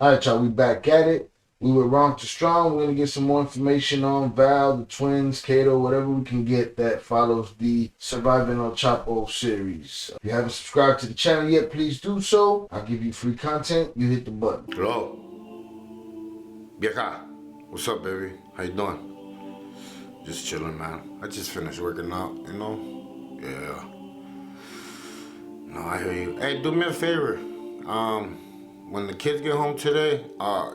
All right, y'all, we back at it. We were wrong to strong. We're going to get some more information on VAL, the Twins, Kato, whatever we can get that follows the Surviving on CHAPO series. If you haven't subscribed to the channel yet, please do so. I'll give you free content. You hit the button. Hello. Vieja. What's up, baby? How you doing? Just chilling, man. I just finished working out, you know? Yeah. No, I hear you. Hey, do me a favor. When the kids get home today,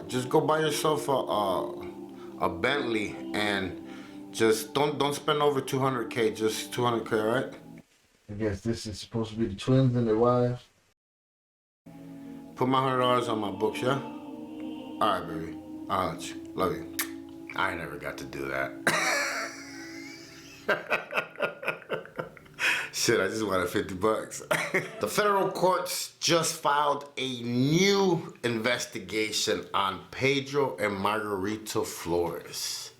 just go buy yourself a Bentley and just don't spend over 200K, just 200K, right? I guess this is supposed to be the Twins and their wives. Put my $100 on my books, yeah? Alright, baby. I'll let you. Love you. I never got to do that. Shit, I just wanted 50 bucks. The federal courts just filed a new investigation on Pedro and Margarito Flores,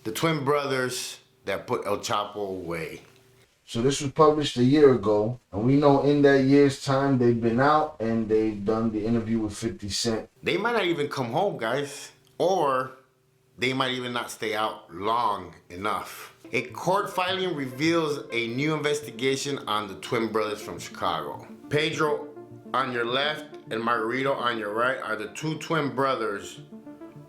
the twin brothers that put El Chapo away. So this was published a year ago, and we know in that year's time they've been out and they've done the interview with 50 Cent. They might not even come home, guys, or they might even not stay out long enough. A court filing reveals a new investigation on the twin brothers from Chicago. Pedro on your left and Margarito on your right are the two twin brothers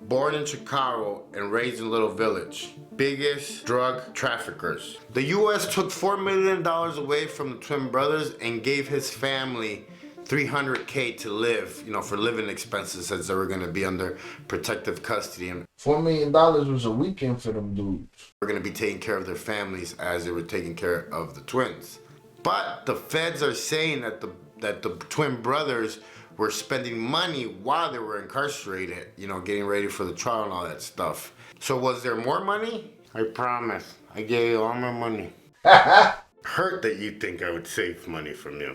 born in Chicago and raised in Little Village. Biggest drug traffickers. The U.S. took $4 million away from the twin brothers and gave his family $300K to live, you know, for living expenses since they were going to be under protective custody. And $4 million was a weekend for them dudes. We're going to be taking care of their families as they were taking care of the twins. But the feds are saying that the twin brothers were spending money while they were incarcerated, you know, getting ready for the trial and all that stuff. So was there more money? I promise. I gave you all my money. Hurt that you think I would save money from you.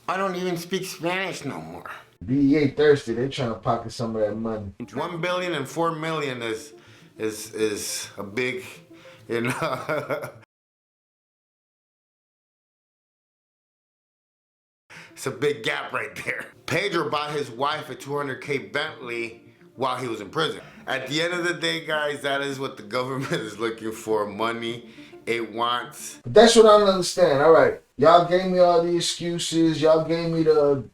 I don't even speak Spanish no more. DEA thirsty. They're trying to pocket some of that money. 1 billion and 4 million is a big, you know. It's a big gap right there. Pedro bought his wife a 200K Bentley while he was in prison. At the end of the day, guys, that is what the government is looking for, money it wants. But that's what I don't understand. All right, y'all gave me all the excuses. Y'all gave me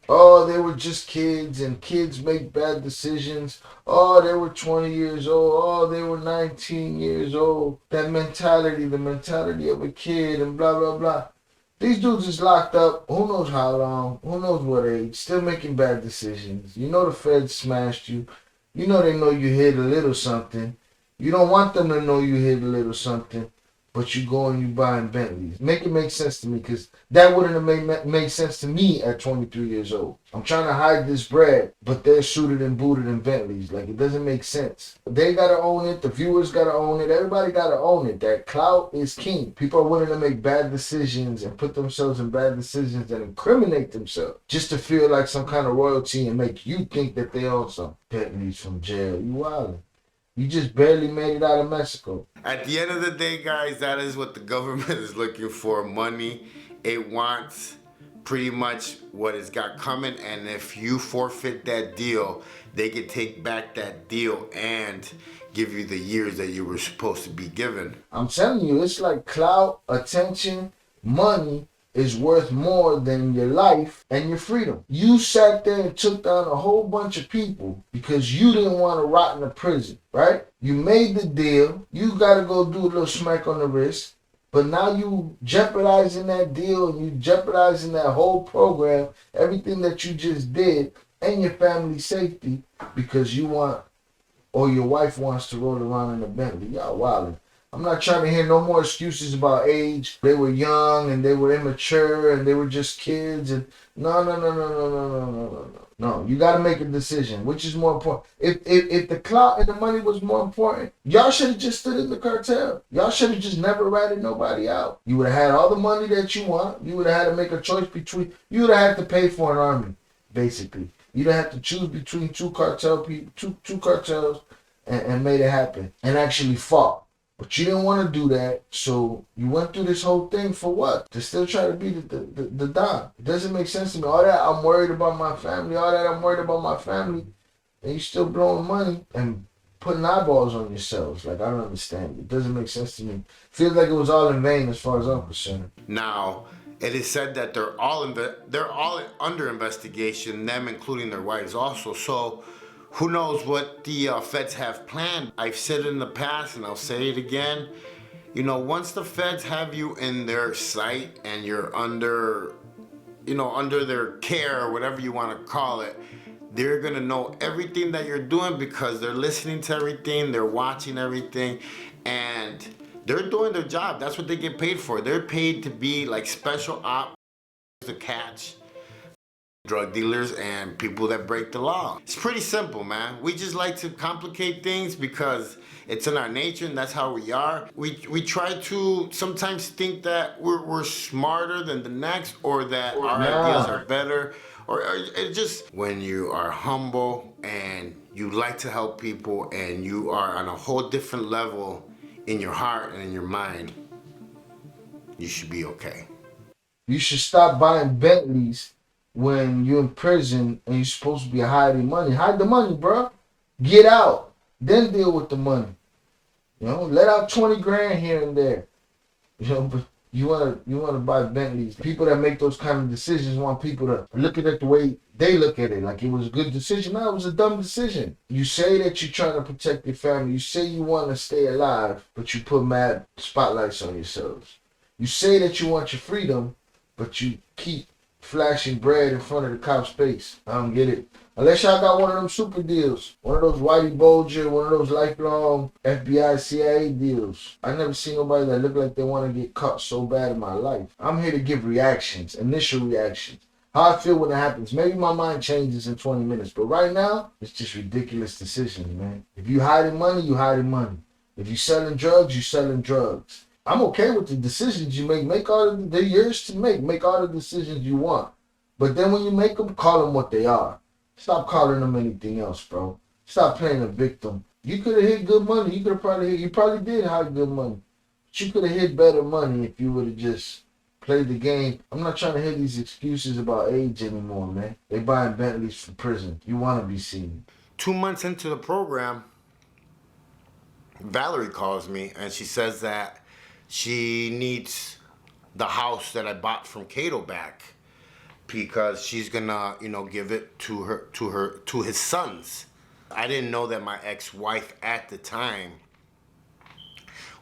oh, they were just kids and kids make bad decisions. Oh, they were 20 years old. Oh, they were 19 years old. That mentality, the mentality of a kid and blah, blah, blah. These dudes is locked up, who knows how long, who knows what age, still making bad decisions. You know the feds smashed you. You know they know you hid a little something. You don't want them to know you hid a little something, but you go and you buying Bentleys. Make it make sense to me, because that wouldn't have made sense to me at 23 years old. I'm trying to hide this bread, but they're suited and booted in Bentleys. Like, it doesn't make sense. They got to own it. The viewers got to own it. Everybody got to own it. That clout is king. People are willing to make bad decisions and put themselves in bad decisions and incriminate themselves just to feel like some kind of royalty and make you think that they own some. Bentleys from jail. You wildin'. You just barely made it out of Mexico. At the end of the day, guys, that is what the government is looking for, money. It wants pretty much what it's got coming, and if you forfeit that deal, they can take back that deal and give you the years that you were supposed to be given. I'm telling you, it's like clout, attention, money is worth more than your life and your freedom. You sat there and took down a whole bunch of people because you didn't want to rot in a prison, right? You made the deal. You got to go do a little smack on the wrist. But now you jeopardizing that deal and you jeopardizing that whole program, everything that you just did, and your family's safety because you want, or your wife wants to roll around in a Bentley. Y'all wildin'. I'm not trying to hear no more excuses about age. They were young and they were immature and they were just kids. And no. No, you got to make a decision. Which is more important? If the clout and the money was more important, y'all should have just stood in the cartel. Y'all should have just never ratted nobody out. You would have had all the money that you want. You would have had to make a choice between. You would have had to pay for an army, basically. You'd have had to choose between two cartels, and made it happen and actually fought. But you didn't want to do that, so you went through this whole thing for what? To still try to be the Don. It doesn't make sense to me. All that I'm worried about my family, all that I'm worried about my family, and you still blowing money and putting eyeballs on yourselves. Like, I don't understand. It doesn't make sense to me. Feels like it was all in vain as far as I'm concerned. Now, it is said that they're all under investigation, them including their wives also. So who knows what the feds have planned. I've said it in the past and I'll say it again. You know, once the feds have you in their sight and you're under, you know, under their care or whatever you want to call it, they're gonna know everything that you're doing because they're listening to everything, they're watching everything, and they're doing their job. That's what they get paid for. They're paid to be like special ops to catch drug dealers and people that break the law. It's pretty simple, man. We just like to complicate things because it's in our nature and that's how we are. We try to sometimes think that we're smarter than the next or that our ideas are better. Or it just, when you are humble and you like to help people and you are on a whole different level in your heart and in your mind, you should be okay. You should stop buying Bentleys when you're in prison and you're supposed to be hiding money. Hide the money, bro. Get out. Then deal with the money. You know, let out 20 grand here and there. You know, but you wanna buy Bentleys. People that make those kind of decisions want people to look at it the way they look at it, like it was a good decision. No, it was a dumb decision. You say that you're trying to protect your family. You say you want to stay alive, but you put mad spotlights on yourselves. You say that you want your freedom, but you keep flashing bread in front of the cop's face. I don't get it. Unless y'all got one of them super deals. One of those Whitey Bulger, one of those lifelong FBI, CIA deals. I never seen nobody that look like they want to get caught so bad in my life. I'm here to give reactions, initial reactions. How I feel when it happens. Maybe my mind changes in 20 minutes. But right now, it's just ridiculous decisions, man. If you hiding money, you hiding money. If you selling drugs, you selling drugs. I'm okay with the decisions you make. Make all of they're yours to make. Make all the decisions you want. But then when you make them, call them what they are. Stop calling them anything else, bro. Stop playing a victim. You could have hit good money. You probably did hide good money. But you could have hit better money if you would have just played the game. I'm not trying to hear these excuses about age anymore, man. They buying Bentleys for prison. You want to be seen. 2 months into the program, Valerie calls me and she says that she needs the house that I bought from Kato back because she's gonna, you know, give it to his sons. I didn't know that my ex-wife at the time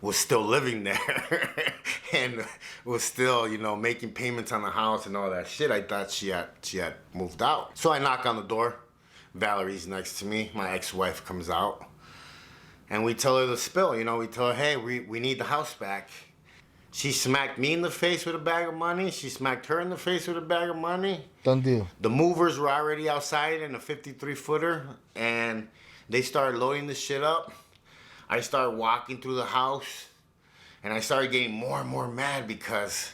was still living there and was still, you know, making payments on the house and all that shit. I thought she had moved out. So I knock on the door. Valerie's next to me. My ex-wife comes out. And we tell her the spill, you know, we tell her, hey, we need the house back. She smacked me in the face with a bag of money. She smacked her in the face with a bag of money. Done deal. The movers were already outside in a 53-footer, and they started loading the shit up. I started walking through the house, and I started getting more and more mad because,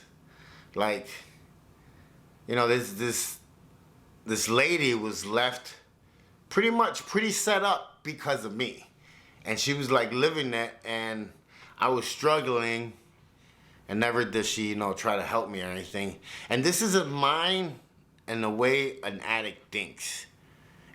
like, you know, this lady was left pretty set up because of me. And she was like living that, and I was struggling, and never did she, you know, try to help me or anything. And this isn't mine and the way an addict thinks.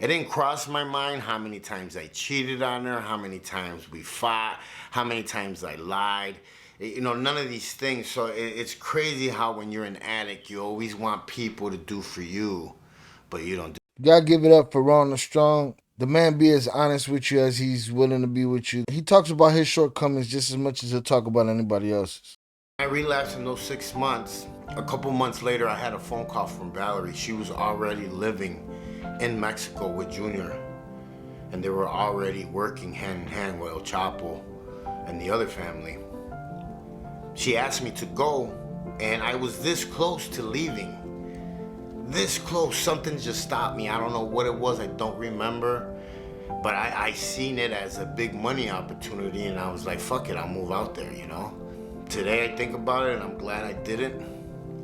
It didn't cross my mind how many times I cheated on her, how many times we fought, how many times I lied. You know, none of these things. So it's crazy how when you're an addict, you always want people to do for you, but you don't do. You gotta give it up for Ronald Strong. The man be as honest with you as he's willing to be with you. He talks about his shortcomings just as much as he'll talk about anybody else's. I relapsed in those 6 months. A couple months later, I had a phone call from Valerie. She was already living in Mexico with Junior, and they were already working hand in hand with El Chapo and the other family. She asked me to go, and I was this close to leaving. This close, something just stopped me. I don't know what it was, I don't remember. But I seen it as a big money opportunity, and I was like, fuck it, I'll move out there, you know? Today I think about it, and I'm glad I didn't.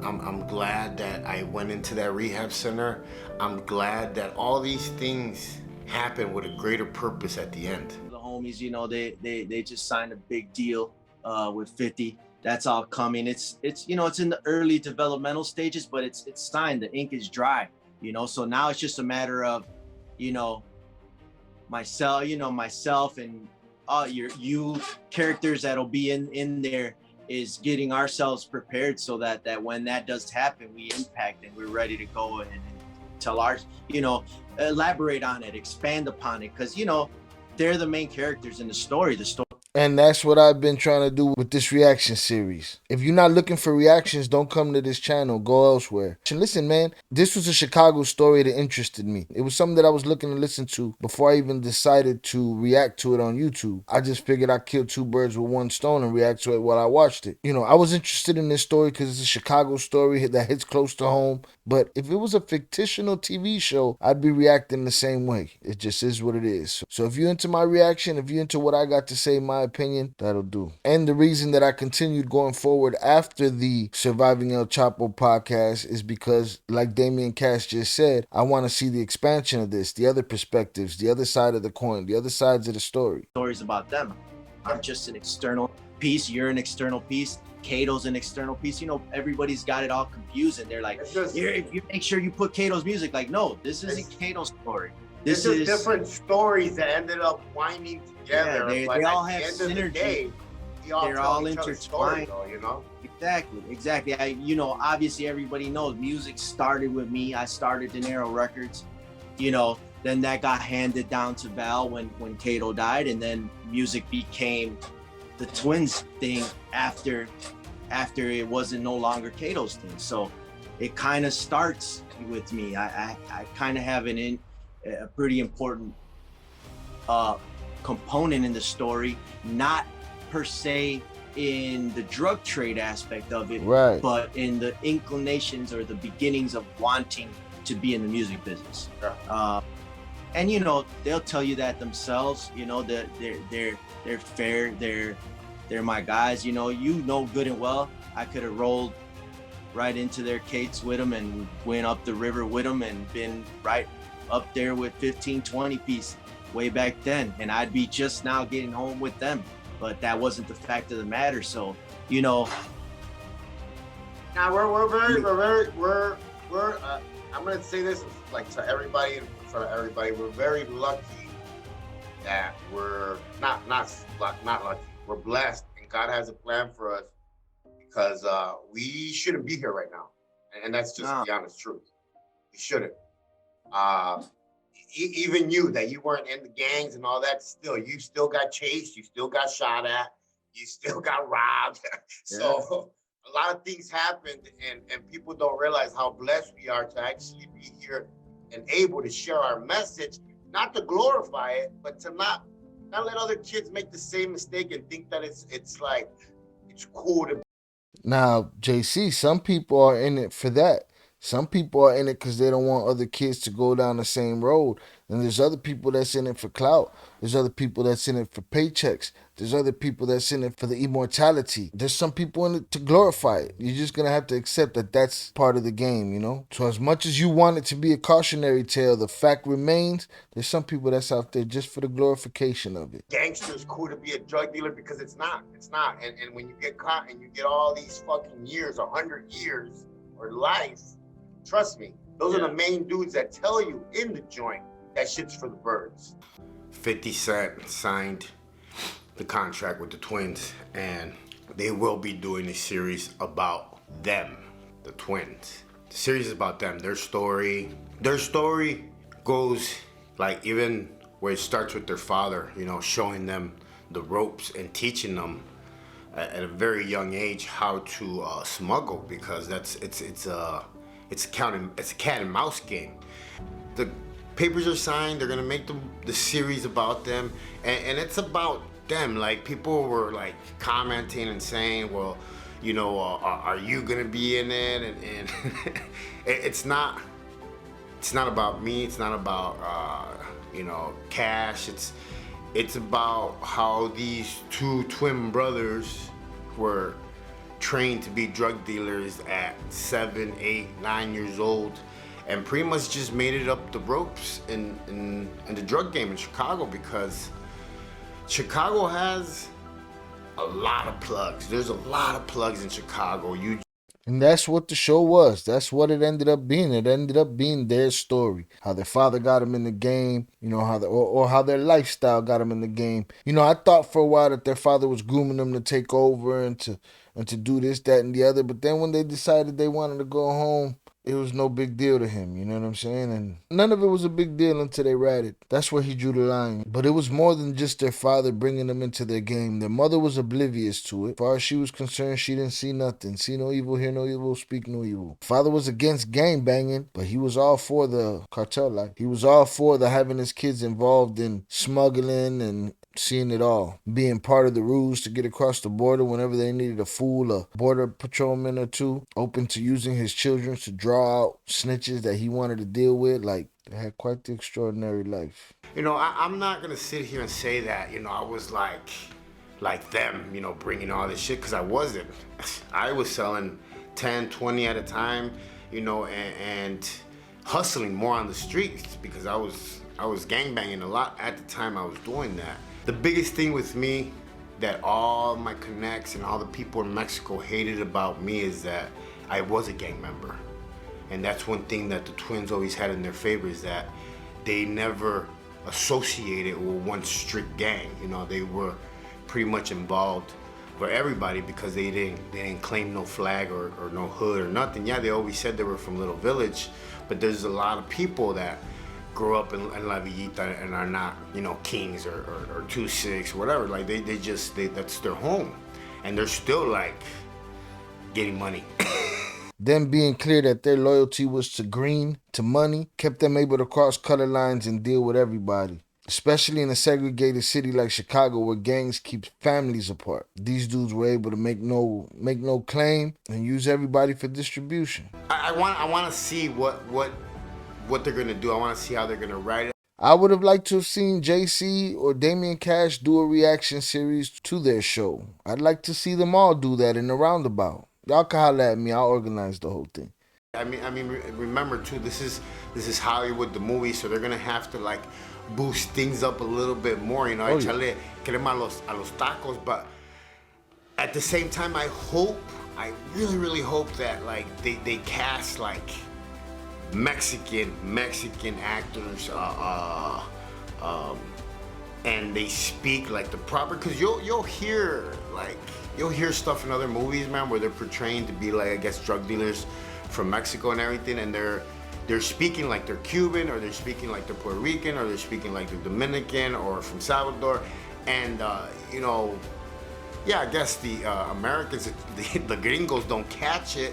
I'm glad that I went into that rehab center. I'm glad that all these things happened with a greater purpose at the end. homies, you know, they just signed a big deal with 50. That's all coming. It's you know, it's in the early developmental stages, but it's signed. The ink is dry, you know. So now it's just a matter of, you know, myself and you characters that'll be in there, is getting ourselves prepared so that when that does happen, we impact and we're ready to go and tell ours, you know, elaborate on it, expand upon it, because, you know, they're the main characters in the story. And that's what I've been trying to do with this reaction series. If you're not looking for reactions, don't come to this channel. Go elsewhere. And listen, man, this was a Chicago story that interested me. It was something that I was looking to listen to before I even decided to react to it on YouTube. I just figured I'd kill two birds with one stone and react to it while I watched it. You know, I was interested in this story because it's a Chicago story that hits close to home. But if it was a fictional TV show, I'd be reacting the same way. It just is what it is. So if you're into my reaction, if you're into what I got to say, my opinion, that'll do. And the reason that I continued going forward after the Surviving El Chapo podcast is because, like Damian Cass just said, I want to see the expansion of this, the other perspectives, the other side of the coin, the other sides of the story. Stories about them. I'm just an external piece. You're an external piece. Kato's an external piece. You know, everybody's got it all confused, and they're like, if you make sure you put Kato's music, like, no, this isn't Kato's story. This is different stories that ended up winding together. Yeah, they all have synergy. They're all intertwined, though, you know. Exactly. You know, obviously everybody knows music started with me. I started De Niro Records. You know, then that got handed down to VAL when Kato died, and then music became the Twins thing after it wasn't no longer Kato's thing. So it kind of starts with me. I kind of have a pretty important component in the story, not per se in the drug trade aspect of it, right, but in the inclinations or the beginnings of wanting to be in the music business. Yeah. And you know, they'll tell you that themselves. You know, that they're fair. They're my guys. You know good and well, I could have rolled right into their Kates with them and went up the river with them and been right up there with 15, 20 piece way back then, and I'd be just now getting home with them. But that wasn't the fact of the matter. So, you know. Now I'm gonna say this like to everybody, in front of everybody. We're very lucky that we're not lucky. We're blessed, and God has a plan for us, because we shouldn't be here right now, and that's just the honest truth. We shouldn't. Even you, that you weren't in the gangs and all that, you still got chased, you still got shot at, you still got robbed. So a lot of things happened, and people don't realize how blessed we are to actually be here and able to share our message, not to glorify it, but to not let other kids make the same mistake and think that it's like it's cool to. Now, JC, some people are in it for that. Some people are in it because they don't want other kids to go down the same road. And there's other people that's in it for clout. There's other people that's in it for paychecks. There's other people that's in it for the immortality. There's some people in it to glorify it. You're just going to have to accept that that's part of the game, you know? So as much as you want it to be a cautionary tale, the fact remains there's some people that's out there just for the glorification of it. Gangster's cool to be a drug dealer, because it's not. And when you get caught and you get all these fucking years, 100 years or life, trust me, those are the main dudes that tell you in the joint that shit's for the birds. 50 Cent signed the contract with the Twins, and they will be doing a series about them, the Twins. The series is about them, their story. Their story goes like even where it starts with their father, you know, showing them the ropes and teaching them at a very young age how to smuggle, because it's a cat and mouse game. The papers are signed. They're gonna make the series about them, and it's about them. Like, people were like commenting and saying, well, you know, are you gonna be in it? And it's not about me. It's not about you know, cash. It's about how these two twin brothers were trained to be drug dealers at 7, 8, 9 years old, and pretty much just made it up the ropes in the drug game in Chicago, because Chicago has a lot of plugs. There's a lot of plugs in Chicago. And that's what the show was. That's what it ended up being. It ended up being their story. How their father got them in the game, you know, or how their lifestyle got them in the game. You know, I thought for a while that their father was grooming them to take over and to do this, that, and the other. But then when they decided they wanted to go home, it was no big deal to him, you know what I'm saying? And none of it was a big deal until they ratted. That's where he drew the line. But it was more than just their father bringing them into their game. Their mother was oblivious to it. As far as she was concerned, she didn't see nothing. See no evil, hear no evil, speak no evil. Father was against gang banging, but he was all for the cartel life. He was all for the having his kids involved in smuggling and seeing it all, being part of the rules to get across the border whenever they needed to fool a border patrolman or two, open to using his children to draw out snitches that he wanted to deal with. Like, they had quite the extraordinary life. You know, I'm not gonna sit here and say that, you know, I was like them, you know, bringing all this shit, because I wasn't. I was selling 10, 20 at a time, you know, and hustling more on the streets, because I was gangbanging a lot at the time I was doing that. The biggest thing with me that all my connects and all the people in Mexico hated about me is that I was a gang member. And that's one thing that the Twins always had in their favor, is that they never associated with one strict gang. You know, they were pretty much involved for everybody, because they didn't claim no flag or no hood or nothing. Yeah, they always said they were from Little Village, but there's a lot of people that grow up in La Villita and are not, you know, Kings or 2-6, whatever. Like they that's their home, and they're still like getting money. Them being clear that their loyalty was to green, to money, kept them able to cross color lines and deal with everybody. Especially in a segregated city like Chicago, where gangs keep families apart. These dudes were able to make no claim and use everybody for distribution. I want to see what they're gonna do. I want to see how they're gonna write it. I would have liked to have seen JC or Damian Cash do a reaction series to their show. I'd like to see them all do that in a roundabout. Y'all can holler at me. I'll organize the whole thing. I mean, remember too, this is Hollywood, the movie, so they're gonna have to like boost things up a little bit more, you know. Echarle crema a los tacos, but at the same time, I really hope that like they cast like Mexican actors, and they speak like the proper, because you'll hear stuff in other movies, man, where they're portraying to be like, I guess, drug dealers from Mexico and everything, and they're speaking like they're Cuban, or they're speaking like they're Puerto Rican, or they're speaking like they're Dominican or from Salvador, and you know, yeah, I guess the Americans, the gringos don't catch it,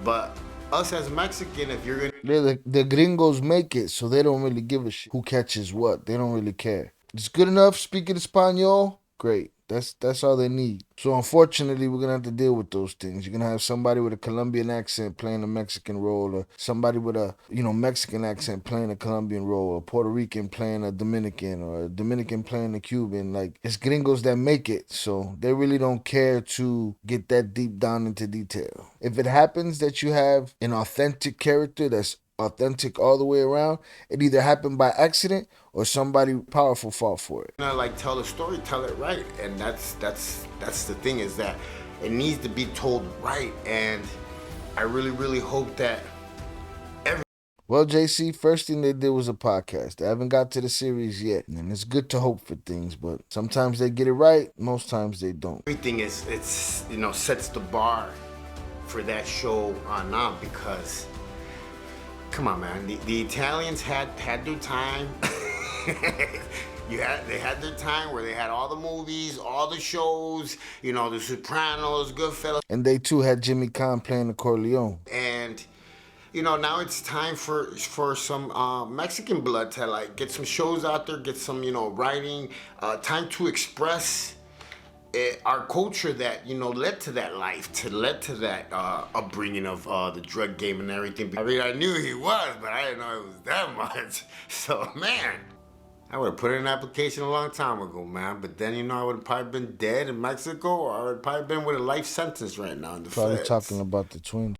but us as Mexican, if you're gonna... The gringos make it, so they don't really give a shit who catches what. They don't really care. It's good enough speaking Espanol, great. That's all they need. So unfortunately, we're gonna have to deal with those things. You're gonna have somebody with a Colombian accent playing a Mexican role, or somebody with a, you know, Mexican accent playing a Colombian role, or Puerto Rican playing a Dominican, or a Dominican playing a Cuban. Like, it's gringos that make it, so they really don't care to get that deep down into detail. If it happens that you have an authentic character that's authentic all the way around, it either happened by accident or somebody powerful fought for it. You know, like, tell the story, tell it right, and that's the thing, is that it needs to be told right, and I really hope that Well, JC, first thing they did was a podcast. They haven't got to the series yet, and it's good to hope for things, but sometimes they get it right, most times they don't. Everything it's you know, sets the bar for that show on up, because come on, man, the Italians had their time. They had their time where they had all the movies, all the shows, you know, The Sopranos, Goodfellas. And they too had Jimmy Kahn playing the Corleone. And, you know, now it's time for some Mexican blood to, like, get some shows out there, get some, you know, writing, time to express our culture that, you know, led to that life, led to that upbringing of the drug game and everything. I mean, I knew he was, but I didn't know it was that much. So, man, I would have put in an application a long time ago, man. But then, you know, I would have probably been dead in Mexico, or I would have probably been with a life sentence right now in the Probably feds. talking about the Twins.